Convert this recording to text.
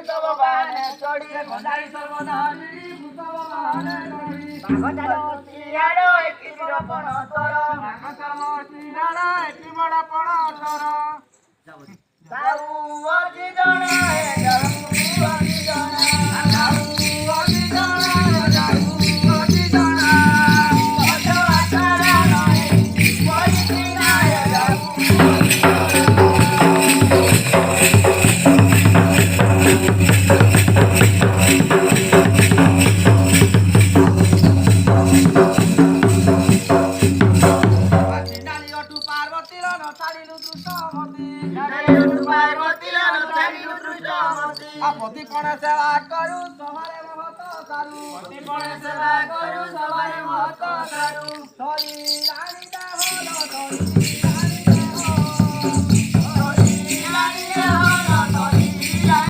তব বাহনে চড়ি গন্ধাই সর্বদানি তব বাহনে চড়ি বাগতালো সিয়াড়ো একি বড়পণ তর বাগতালো সিয়াড়ো একি বড়পণ তর যাও অজি জনা হে যাও অজি জনা যাও অজি জনা যাও অজি জনা অজ আচারা নয় পরিতি না হে যাও পতি পণে সেবা করু সবারে মহত সারু পতি পণে সেবা করু সবারে মহত সারু ধরি রানী হল ধরি